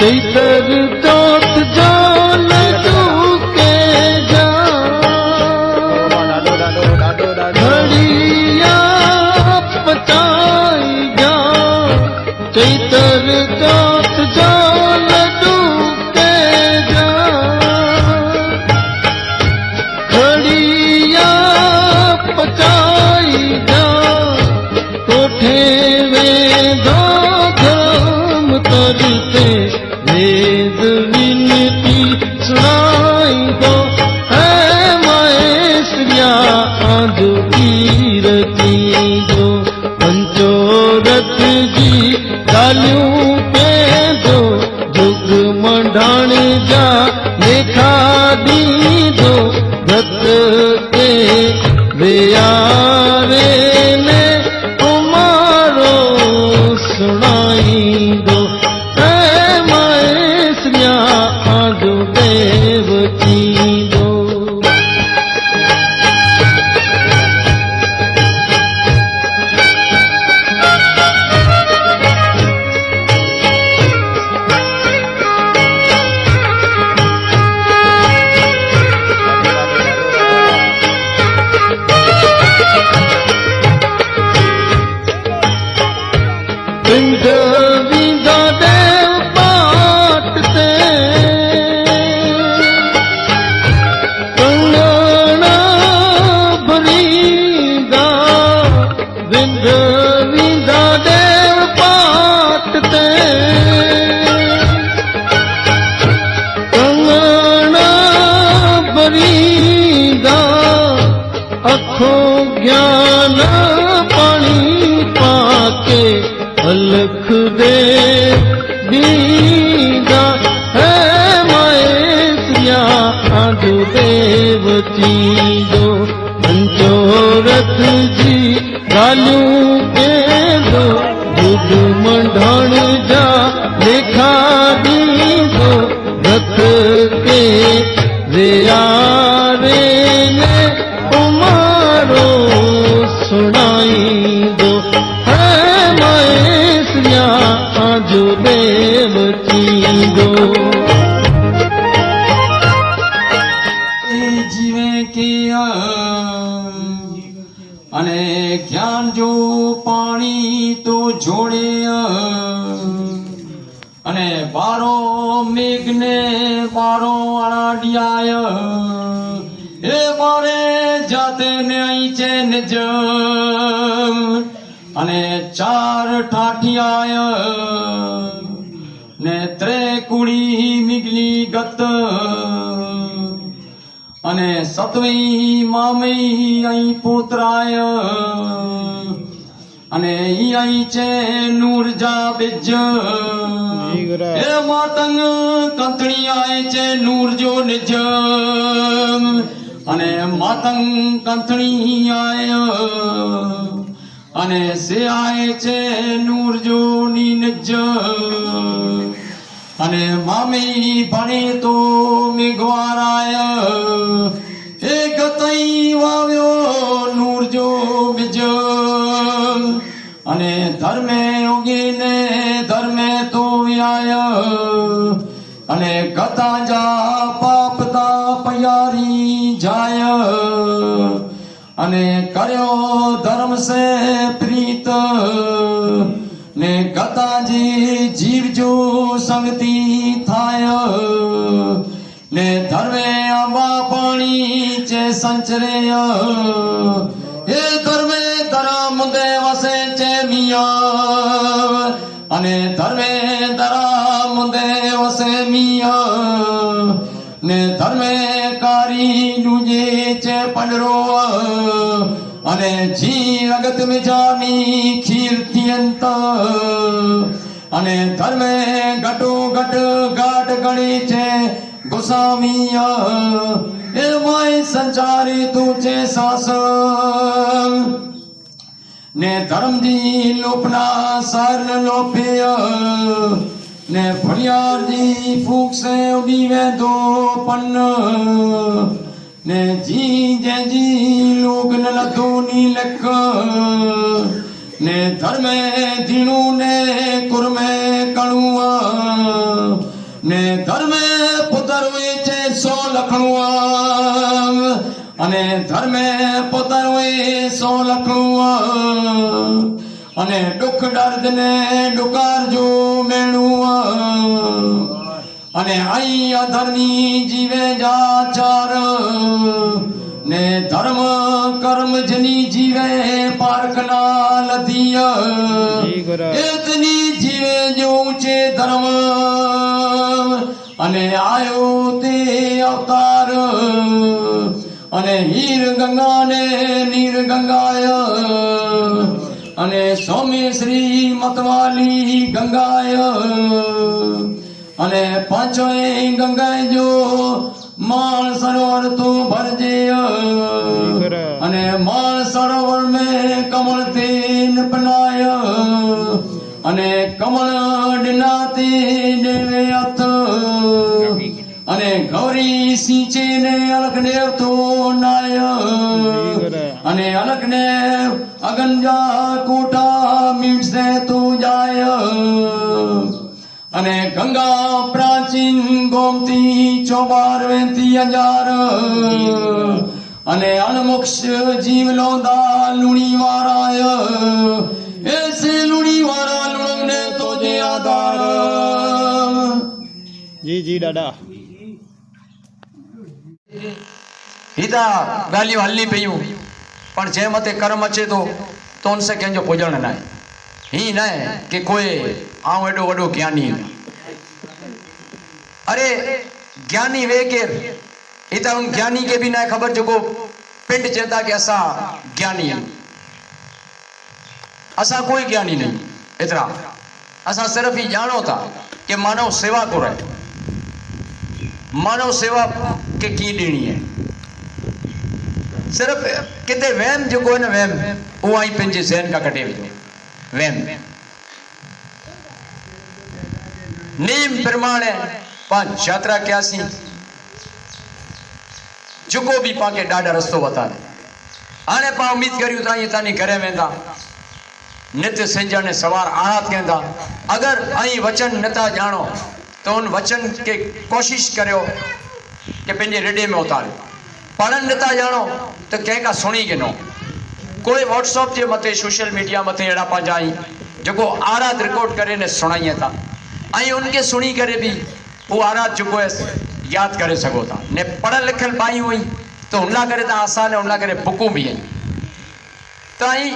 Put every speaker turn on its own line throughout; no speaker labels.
चैतर चौथ जान चूके जा घड़िया पचाई जा चैतर चौथ जान चूके जा घड़िया पचाई जा कोठे में दो धर्म करते वेद विनती सुनाई दो है माएश्रिया आजो कीरती दो पंचोरथ जी गालियों पे दो जुग मंडाण जा लेखा दी दो भक्त के बेयारे ने तुम्हारो सुनाई दो ज्ञान पानी पाके अलख दे दीदा है माएश्रिया आजो देवती दो पंचोरथ जी गालू के दो दूध मंडाण जा लेखा दी दो रथ के यारे ने तुम्हारो सुनाई दो है माएश्रिया आजो देवती दो
जीवे के अने ज्ञान जो पानी तो जोड़े अने बारो मेघ ने बारो अड़ाडियाय ए बारे जाते ने आईचे निज अने चार ठाठियाय ने त्रे कुड़ी मिगली गत अने सतवी मामई आई पोतराय अने ई आई चे नूर जा बिज ए मातंग कंतणी आए चे नूर जो निज अने मातंग कंतणी आए अने से आए चे नूर जो नी निज अने मामी बने तो मिगवाराय एक तई वाव्यो नूर जो बिज अने धर्मे उगी ने धर्मे तो आय अने गता जा पापता पयारी जाय अने कर्यो धर्म से प्रीत ने गता जी जीव जो संगति थाय ने धर्मे आंबा पानी चे संचरे ए धर्मे दरा मुदे वसे चे मिया अने धर्मे दरा मुदे वसे मिया ने धर्मे कारी नुजे चे पंडरो अने जी अगत में जानी कीर्तियंत अने धर्मे घटो घट घाट गणी चे गोसामिया ए माय संचारी तुझे सास ने धर्म दी लोपना सार लोपे ने फरियार दी फूक से उड़ीवे दो पन्न ने जी जे जी लोग न लदोनी लक ने धर्मे दिनु ने कुरमे कणुआ ધર્મે પોતાનું છે 100 લખણું અને ધર્મે પોતાનું 100 લખણું અને દુઃખ દર્દ ને ડુકારજો મેણું અને અહીં અધર્મી જીવે જાચાર ને ધર્મ કર્મ જની જીવે પારખના લધીય એતની જીવે જેવું છે ધર્મ અને આયો તે અવતાર અને હીર ગંગા ને નીર ગંગાય અને સ્વામી શ્રી મતવાલી ગંગાય અને પાંચોય ગંગાય જો માણ સરોવર તો ભરજે અને માણ સરોવર में कमल तेन पनाय અને કમળ ડનાતી દેવે અથ અને ગૌરી સિંચે ને અલખદેવ તો નાય અને અલખદેવ અગંજા કોટા મીટસે તો જાય અને ગંગા પ્રાચીન ગોમતી 24,000 અને અનમોક્ષ જીવ લોદા લુણી વારાય એસે લુણી વારા લુણને તો જે આધાર
જી દાદા
હિતા ગાલિયું હલ્લી પયું પણ જે મતે કર્મ છે તો ઉનसे कहजो पूजन ना ही न कि कोई आऊं एडो वडो ज्ञानी अरे ज्ञानी वे के इता उन ज्ञानी के भी ना खबर जो को पिंड चेता कि असा ज्ञानी है असा कोई ज्ञानी नहीं इतना असा सिर्फ ही जानो था कि मानव सेवा को रहे मानव सेवा के की देनी है सिर्फ किते वहम जो को न वहम वो आई पंजे सहन का कटे विजो वहम नियम प्रमाण पांच यात्रा क्यासी जुको भी पाके डाडा रस्तो बता आने पा उम्मीद करियो ताई तानी घरे वेंदा नित्य संजा ने सवार आरात कहंदा अगर आई वचन नता जानो तो उन वचन के कोशिश करियो कि पंजे रेडे में उतारे पढ़न नता जानो तो कह का सुनी के नो कोई व्हाट्सएप जे मते सोशल मीडिया मते एड़ा पंजाई जो आरात रिकॉर्ड करे ने सुनाई था आई उनके सुनी करे भी वो आरात जो याद करे सको था ने पढ़ल लिखल पाई हुई तो उनला करे था आसान है उनला करे बुकू भी है तो आई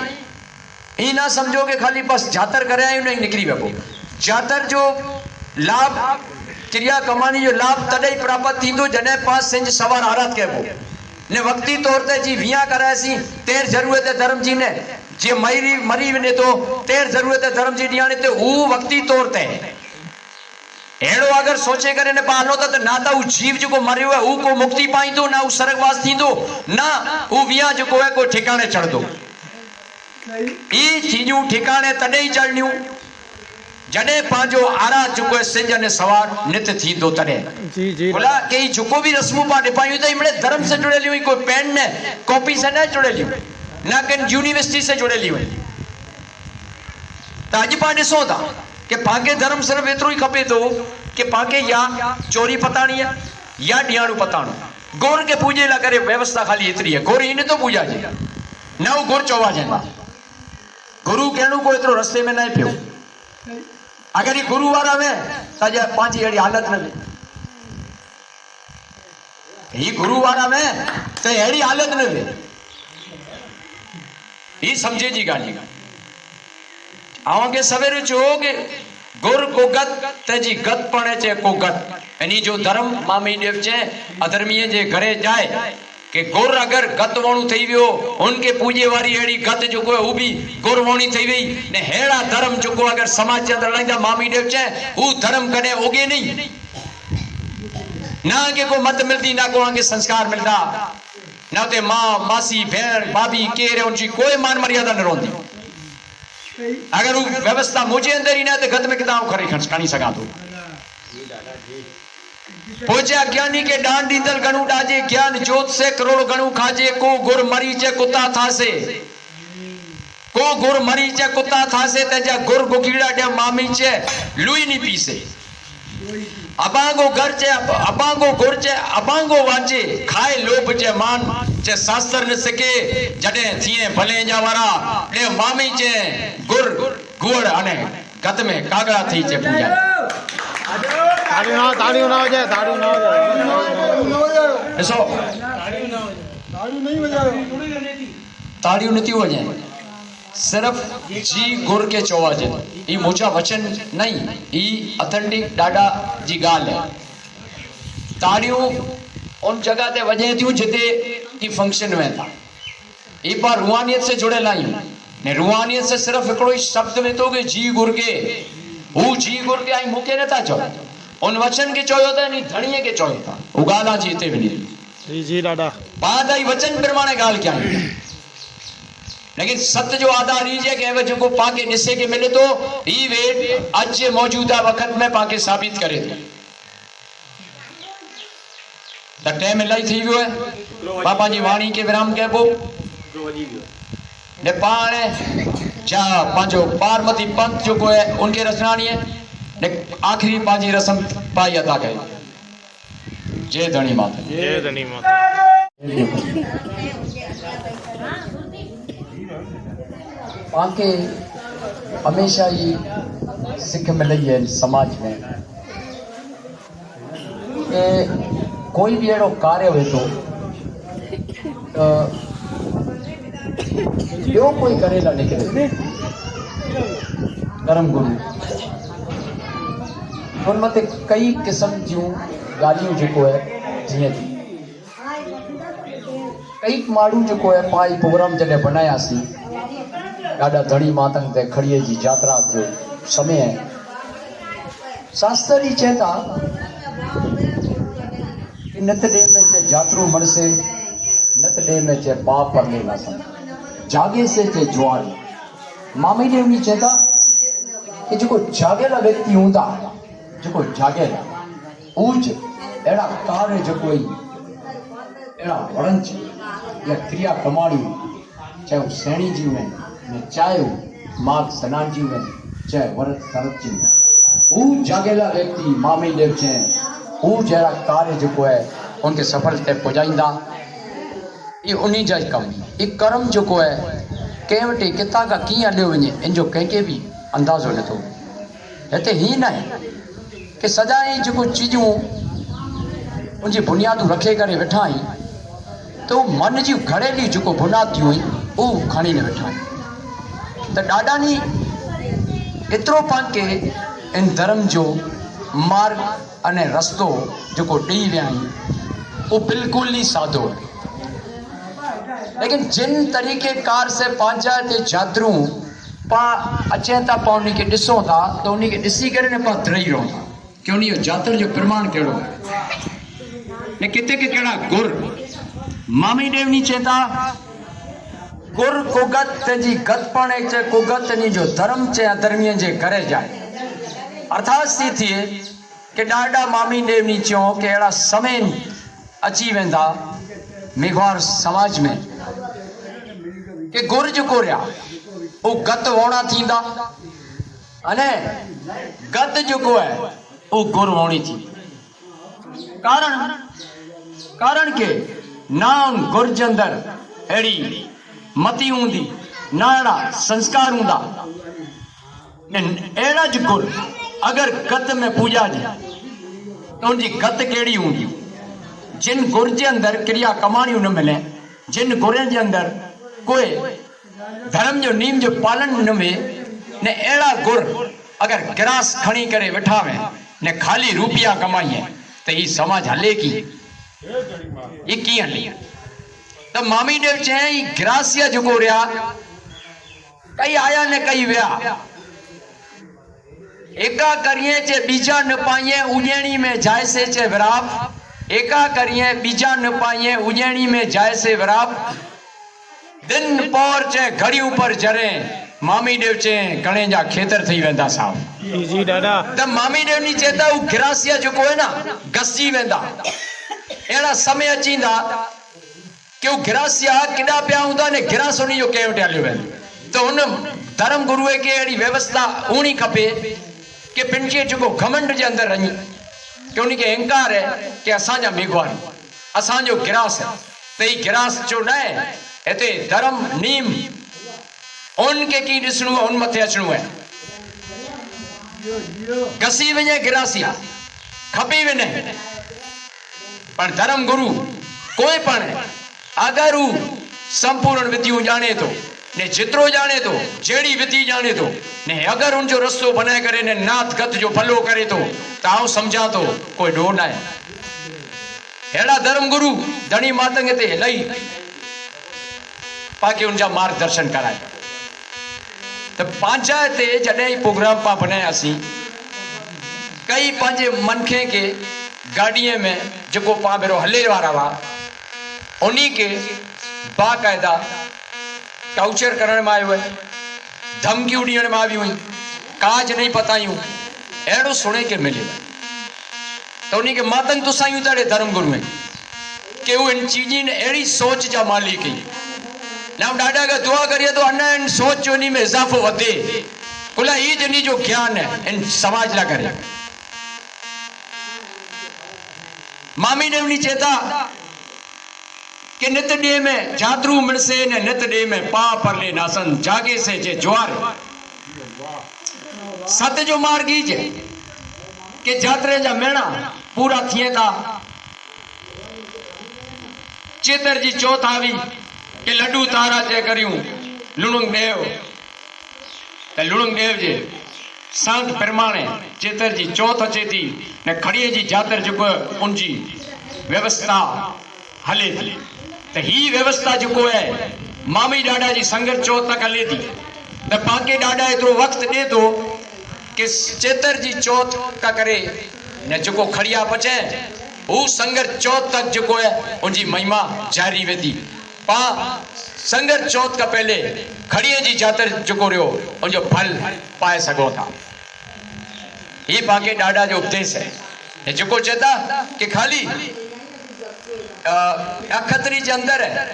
ही ना समझो कि खाली बस जातर करे आई नहीं निकली वेबो जातर जो लाभ क्रिया कमानी जो लाभ तदे प्राप्त थींदो जने पास सिंज सवार आरात कहबो ने वक्ती तौर ते जी विया करासी तेर जरूरत है धर्म जी ने जे मरी ने तो तेर जरूरत है धर्म जी दियाने ते ऊ वक्ती तौर ते एड़ो अगर सोचे करे ने पालो तो ना तो जीव जो को मरियो है ऊ को मुक्ति पाई दो ना ऊ स्वर्गवास थी दो ना ऊ विया जो को है को ठिकाने चढ़ दो ई चीजू ठिकाने तदे ही चढ़नियो जडे पांजो आरा चुको सिंज ने सवार नित्य थी दो तड़े
जी जी
बोला के चुको भी रस्मों पाटे पाई तो इमड़े धर्म से जुड़े ली हुई कोई पेन ने कॉपी से ना जुड़े ली ना कि यूनिवर्सिटी से जुड़े ली हुई तो आज पाटे सो था कि पाके धर्म सिर्फ इतरो ही खपे तो कि पाके या चोरी पतानी है या डियाणु पताणु गोर के पूजे ला करे व्यवस्था खाली इतरी है गोर इने तो पूजा जे ना वो गोर चौवा जाए गुरु कहणु को इतरो रस्ते में नहीं पियो अगर ये गुरुवार में ताजा पांच एड़ी हालत में ये गुरुवार में तो एड़ी हालत में ये समझे जी गाली आवांगे सवेरे जो के गुर को गत तेजी गत पड़े चे को गत यानी जो धर्म मामी देव चे अधर्मीय जे घरे जाए कि गुर अगर गत वणु थई वियो उनके पूजे वारी एड़ी गत जो को ऊ भी गुर वणी थई वई ने हेड़ा धर्म जो को अगर समाज के अंदर लाइंदा मामी देव चे ऊ धर्म कने ओगे नहीं ना के को मत मिलती ना को आगे संस्कार मिलता ना ते मां मासी भेण भाभी केरे उनकी कोई मान मर्यादा न रोंदी अगर वो व्यवस्था मुझे अंदर ही ना तो गत में किताब खरी खणी सका तो पोचा ज्ञानी के डांड दीदल गणु डाजे ज्ञान जोत से करोड़ गणु खाजे को गुर मरीचे कुत्ता थासे को गुर मरीचे कुत्ता थासे तेजा गुर गुगीड़ा डे मामी चे लुई नहीं पीसे अबांगो घर चे अबांगो गुर चे अबांगो वांचे खाए लोभ चे मान चे शास्त्र न सके जडे थिए भले जा वारा ले मामी चे गुर गुड़ अने गत में कागड़ा थी चे पूजा
ताड़ियों ना हो जाए
ऐसो ताड़ियों नहीं हो जाए सिर्फ जी गुर के चोवा जे ई मुझा वचन नहीं ई अथेंटिक डाडा जी गाल है ताड़ियों उन जगह ते वजे थियूं जिते ई फंक्शन में था ई पर रूहानियत से जुड़े लायूं ने रूहानियत से सिर्फ एकड़ो ही शब्द में तो के जी गुर के हु जी गुर के आई मुके नथा चो उन वचन के चोयो था नी धणीए के चोयो था उगाला जी ते वनी
जी डाडा
बाद आई वचन प्रमाणे गाल क्या लेकिन सत्य जो आधार ई के जो पाके निसे के मिले तो ई वेट आज मौजूदा वक्त में पाके साबित करे थो द टाइम इलाही थी वियो है पापा जी वाणी के विराम कहबो ने पाण जा पांजो पार्वती पंथ जो को है उनके रचनानी है ने आखिरी पांजी रस्म पाई अदा करे जय धनी माता
जय धनी माता
पाके हमेशा ही सिख मिली है समाज में कि कोई भी अड़ो कार्य हुए तो यो कोई करेला निकले धर्म गुरु उन मत कई किस्म जूं गालियों जो है जीअं थी कई माण्हू जो है पाई प्रोग्राम जॾहिं बनायासीं ॾाढा धणी मातंग ते खड़ीअ जी यात्रा जो समय है शास्त्र ही चेता कि नत डे में चे जातरू मरसे नत डे में चे पाप परले ना सम जागे से चे ज्वार मामी ने उन्हीं चेता कि जो जागेला व्यक्ति हूंदा जो जागेला ऊज एड़ा कार्य जो कोई एड़ा वणंच या क्रिया कमाणी चाहे वो सैणी जी में चाहे माघ स्नान जी में चाहे व्रत शरत जी में वो जागेला व्यक्ति मामी देव चे वो जरा कार्य जो है उनके सफल ते पहुंचाईंदा ये उन्हीं जा कम ये कर्म जो है कंहिं वटि किथां खां कीअं हलियो वञे इन जो कंहिंखे बि अंदाज़ो नथो हिते हीअं न आहे कि सदा ही जो चीजूं उनजी बुनियादूं रखे करे वेठा आहियूं तो मन जी घड़ेली जो बुनियादियूं वो खणी न वेठा आहियूं तो ॾाढा नी एतिरो पाके इन धर्म जो मार्ग अने रस्तो जो ॾेई विया आहियूं वो बिल्कुल ही सादो है लेकिन जिन तरीके कार से पंहिंजा ते जातरू पा अचनि था पा उन खे ॾिसूं था तो उन खे ॾिसी करे न पा धरई रहूं था कि उन जो जातर जो प्रमाण कहिड़ो है ने किथे के कहिड़ा गुर मामी देवनी चेता गुर कुगत जी गतपण चे कुगत नी जो धर्म चे अधर्मीय जे करे जाए अर्थात सी थिए कि ॾाढा मामी देवनी चो कि अड़ा समय अची वेंदा मेघवार समाज में कि गुर जो कोरिया वो गत वोणा थींदा अने गत जो को है वो गुर वोणी थी कारण के ना उन गुर जे अंदर अड़ी मती हूंदी ना अड़ा संस्कार हूंदा अड़ा जो गुर अगर गत में पूजा जी तो उनकी गत केड़ी हूंदी जिन गुर जे अंदर क्रिया कमाणियूं न मिले जिन गुरनि जे अंदर कोई धर्म जो नियम जो पालन न वे ने अड़ा गुर अगर गिरास खणी करे वेठा वे ने खाली रुपया कमाइए तो ये समाज हले की ये की हले तो मामी देव चई गिरासिया जो रहा कई आया ने कई व्या एका करिए चे बीजा न पाइए उजैनी में जाय से चे विराप एका करिए बीजा न पाइए उजैनी में जाय से विराप दिन पौर चे घड़ियों पर जरे मामी देव चे कणे जा खेतर थी वेंदा साहब
जी दादा
त मामी देव नी चेता उ गिरासिया जो है ना गसी वेंदा एड़ा समय अचींदा कि वो गिरासिया किडा पिया हुंदा ने गिरास उन जो के वटे हलियो वे तो उन धर्म गुरुए के एड़ी व्यवस्था होनी खपे कि पंहिंजे जेको घमंड जे अंदरि वञी कि उनखे अहंकार है कि असांजा मेघवार असांजो गिरास है त ही गिरास जो न आहे हिते धर्म नीम उनखे कीअं ॾिसणो आहे उन मथे अचणो आहे घसी वञे गिरासी खपी वञे पर धर्म गुरु कोई पण अगर हू संपूर्ण विधियूं ॼाणे थो ने जेतिरो ॼाणे थो जहिड़ी विधि ॼाणे थो ने अगर उनजो रस्तो बनाए करे ने नाथ गत जो भलो करे थो त आउं सम्झां थो कोई ॾोह न आहे अहिड़ा धर्म गुरु धणी मातंग ते लही पाके उनजा मार्गदर्शन कराए त पंहिंजा हिते जॾहिं प्रोग्राम पा बनायासीं कई पंहिंजे मनखे खे गाॾीअ में जेको पां भेरो हले वारा हुआ उन्हीं के बाक़ायदा टाउचर करण में आयो है धमकियूं ॾियण में आयूं हुयूं काज नहीं पतायूं अहिड़ो सुणे के मिले तो उन्हीं के मातंग तो सायूं तड़े धर्म गुरु में कि वो इन चीज़ी ने अहिड़ी सोच जा मालिक ही ना ॾाढा का दुआ करिए तो अञा इन सोच जो इन में इज़ाफ़ो वधे कुल ही जनी जो ज्ञान है इन समाज ला करे मामी ने उन्हीं चेता कि नित डे में जातरू मिणसे ने नित डे में पा परले नासन जागे से जे ज्वार सत जो मार्गी जे कि जातरे जा मेणा पूरा थिए था चेतर जी चौथ आवी कि लड्डू तारा जे करियूं लुणुंग देव त लुणुंग देव जे सांत प्रमाणे चेतर जी चौथ अचे थी ने खड़ीअ जी जातर जेको उनजी व्यवस्था हले थी त ही व्यवस्था जेको है मामी ॾाॾा जी संगत चौथ तक हले थी त पाके ॾाॾा एतिरो वक़्तु ॾे थो कि चेतर जी चौथ का करे ने जेको खड़िया बचे हू संगत चौथ तक जेको है उनजी महिमा जारी वेंदी पा संगत चौथ का पहले खड़िए जी जातर जेको रहियो उनजो फल पाए सघो था ही पाके ॾाॾा जो उपदेश है जेको चेता कि खाली अखतरी जे अंदर है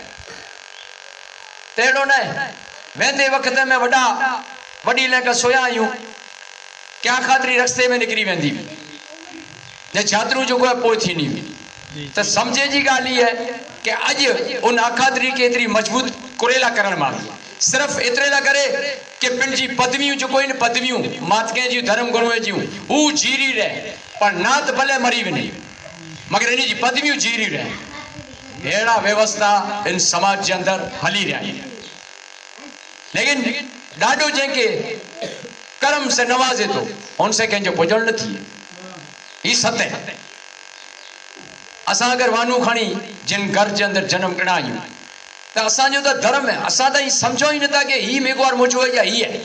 तेड़ो न वेंदे वक़्त में वॾा वॾी लेख सोया आहियूं क्या ख़ातिरी रस्ते में निकिरी वेंदी ने जातरू जेको है पोइ थींदी त सम्झे जी ॻाल्हि ई है कि अॼु उन अखातरी खे एतिरी मजबूत कुरेला करण मां सिर्फ़ एतिरे लाइ करे कि पंहिंजी पदवियूं जेको आहिनि पदवियूं मातके जी धर्म गुरुअ जूं हू जीरी रहे पर नात भले मरी वञे मगर इन जी पदवियूं जीरी रहे अहिड़ा व्यवस्था इन समाज जे अंदरि हली रहिया आहिनि लेकिन ॾाढो जंहिंखे कर्म से नवाज़े थो उनसे कंहिंजो पुॼण न थिए ही सत्य है असां अगर वानू खणी जिन घर जे अंदरि जन्म ॾिना आहियूं त असांजो त धर्म है असां त ही सम्झो ई नथा कि ही मेघवार मुझो है या ही है